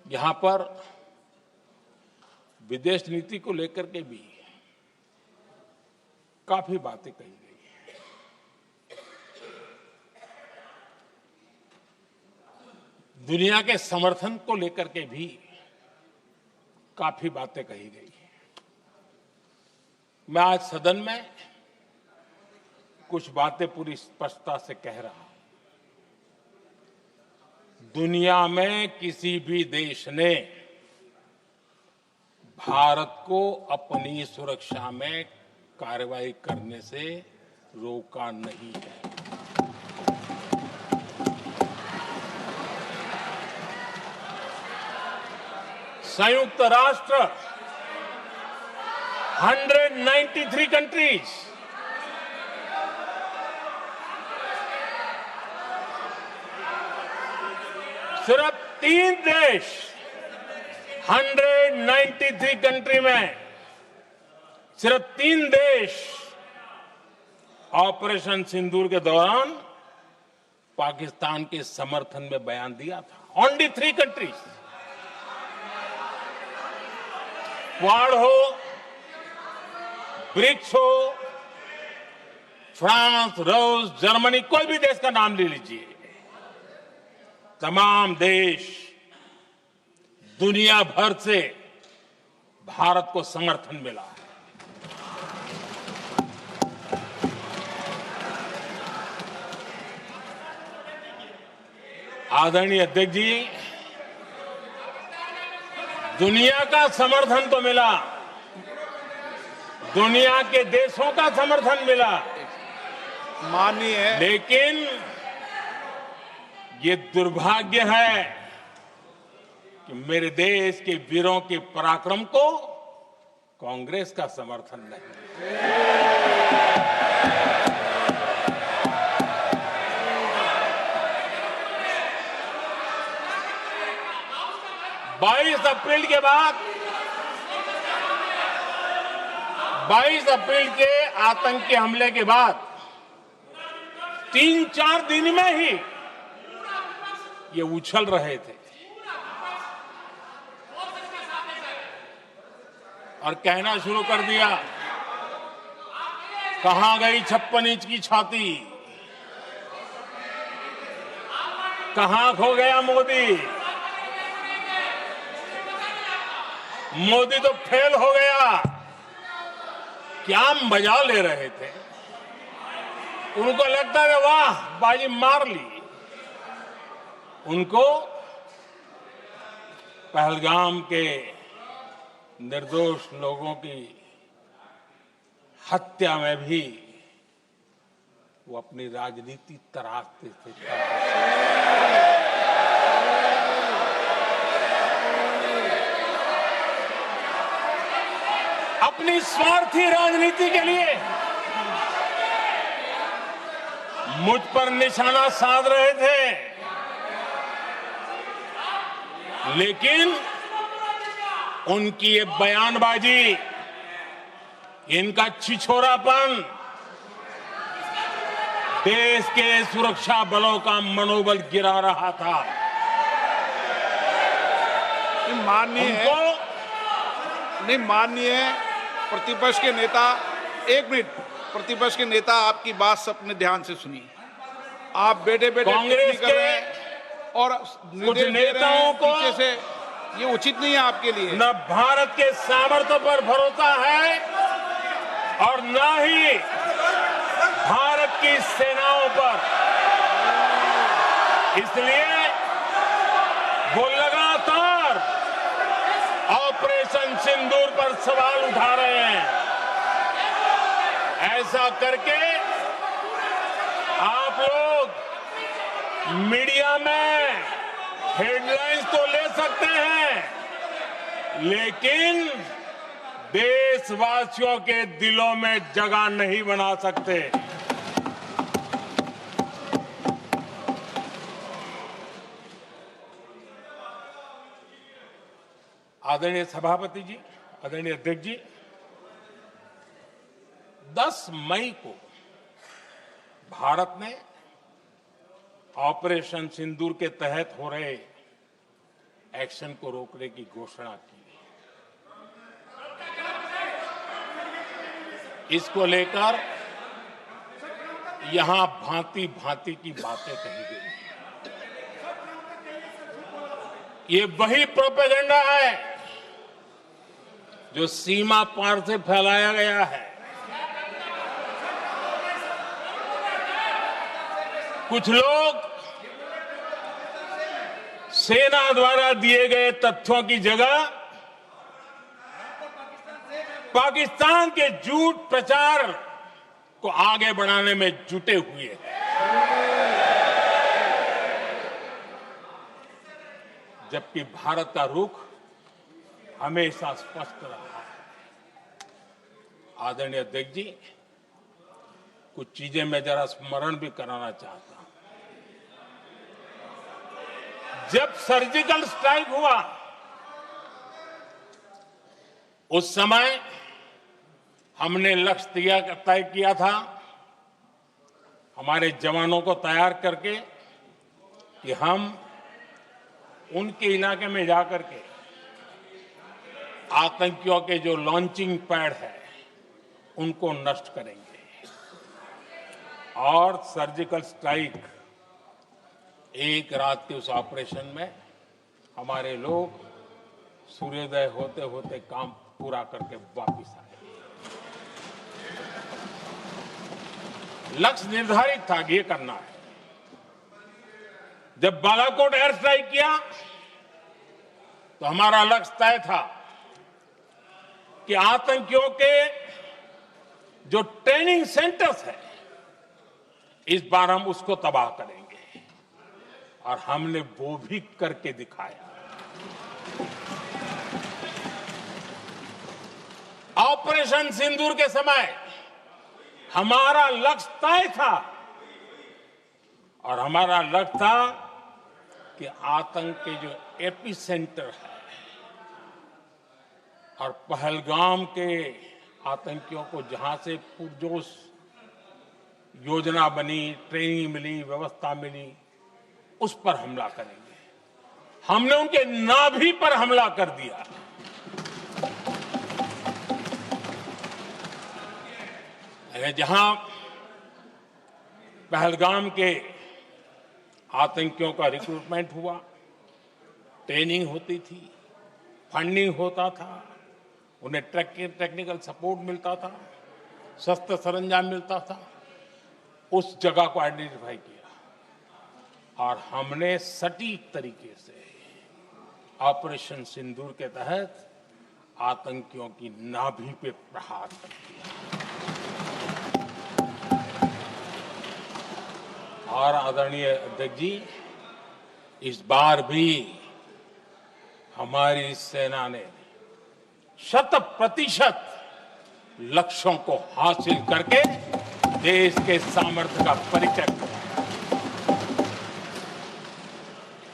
यहां पर विदेश नीति को लेकर के भी काफी बातें कही गई हैं। दुनिया के समर्थन को लेकर के भी काफी बातें कही गई हैं। मैं आज सदन में कुछ बातें पूरी स्पष्टता से कह रहा हूं। दुनिया में किसी भी देश ने भारत को अपनी सुरक्षा में कार्रवाई करने से रोका नहीं है। संयुक्त राष्ट्र 193 कंट्रीज सिर्फ 3 देश 193 कंट्री में सिर्फ 3 देश ऑपरेशन सिंदूर के दौरान पाकिस्तान के समर्थन में बयान दिया था। Only 3 countries. क्वाड हो, ब्रिक्स हो, फ्रांस, रूस, जर्मनी, कोई भी देश का नाम ले लीजिए, तमाम देश दुनिया भर से भारत को समर्थन मिला है। आदरणीय अध्यक्ष जी, दुनिया का समर्थन तो मिला, दुनिया के देशों का समर्थन मिला, माननीय, लेकिन ये दुर्भाग्य है कि मेरे देश के वीरों के पराक्रम को कांग्रेस का समर्थन नहीं। 22 अप्रैल के बाद 22 अप्रैल के आतंकी हमले के बाद 3-4 दिन में ही ये उछल रहे थे और कहना शुरू कर दिया, कहां गई 56 इंच की छाती, कहां खो गया मोदी, मोदी तो फेल हो गया। क्या मजा ले रहे थे। उनको लगता है वाह बाजी मार ली। उनको पहलगाम के निर्दोष लोगों की हत्या में भी वो अपनी राजनीति तराशते थे। अपनी स्वार्थी राजनीति के लिए मुझ पर निशाना साध रहे थे, लेकिन उनकी ये बयानबाजी, इनका छिछोरापन देश के सुरक्षा बलों का मनोबल गिरा रहा था। माननीय प्रतिपक्ष के नेता, 1 मिनट, प्रतिपक्ष के नेता आपकी बात अपने ध्यान से सुनिए। आप बेटे कांग्रेस कर रहे हैं और कुछ नेताओं को पीछे से, ये उचित नहीं है आपके लिए। न भारत के सामर्थ्य पर भरोसा है और न ही भारत की सेनाओं पर। इसलिए वो लगातार ऑपरेशन सिंदूर पर सवाल उठा रहे हैं। ऐसा करके आप लोग मीडिया में हेडलाइंस तो ले सकते हैं, लेकिन देशवासियों के दिलों में जगह नहीं बना सकते। आदरणीय सभापति जी, आदरणीय अध्यक्ष जी, 10 मई को भारत ने ऑपरेशन सिंदूर के तहत हो रहे एक्शन को रोकने की घोषणा की। इसको लेकर यहां भांति भांति की बातें कही गई। ये वही प्रोपेगेंडा है जो सीमा पार से फैलाया गया है। कुछ लोग सेना द्वारा दिए गए तथ्यों की जगह पाकिस्तान के झूठ प्रचार को आगे बढ़ाने में जुटे हुए हैं। जबकि भारत का रुख हमेशा स्पष्ट रहा है। आदरणीय अध्यक्ष जी, कुछ चीजें मैं जरा स्मरण भी कराना चाहता हूं। जब सर्जिकल स्ट्राइक हुआ उस समय हमने लक्ष्य तय किया था, हमारे जवानों को तैयार करके कि हम उनके इलाके में जाकर के आतंकियों के जो लॉन्चिंग पैड है उनको नष्ट करेंगे। और सर्जिकल स्ट्राइक, एक रात के उस ऑपरेशन में हमारे लोग सूर्योदय होते होते काम पूरा करके वापस आए। लक्ष्य निर्धारित था कि ये करना है। जब बालाकोट एयर स्ट्राइक किया तो हमारा लक्ष्य तय था कि आतंकियों के जो ट्रेनिंग सेंटर्स है इस बार हम उसको तबाह करेंगे, और हमने वो भी करके दिखाया। ऑपरेशन सिंदूर के समय हमारा लक्ष्य तय था, और हमारा लक्ष्य था कि आतंक के जो एपी सेंटर है और पहलगाम के आतंकियों को जहां से पुरजोश योजना बनी, ट्रेनिंग मिली, व्यवस्था मिली, उस पर हमला करेंगे। हमने उनके नाभि पर हमला कर दिया। जहां पहलगाम के आतंकियों का रिक्रूटमेंट हुआ, ट्रेनिंग होती थी, फंडिंग होता था, उन्हें टेक्निकल सपोर्ट मिलता था, शस्त्र सरंजाम मिलता था, उस जगह को आइडेंटिफाई किया और हमने सटीक तरीके से ऑपरेशन सिंदूर के तहत आतंकियों की नाभि पे प्रहार कर दिया। और आदरणीय अध्यक्ष जी, इस बार भी हमारी सेना ने 100% लक्ष्यों को हासिल करके देश के सामर्थ्य का परिचय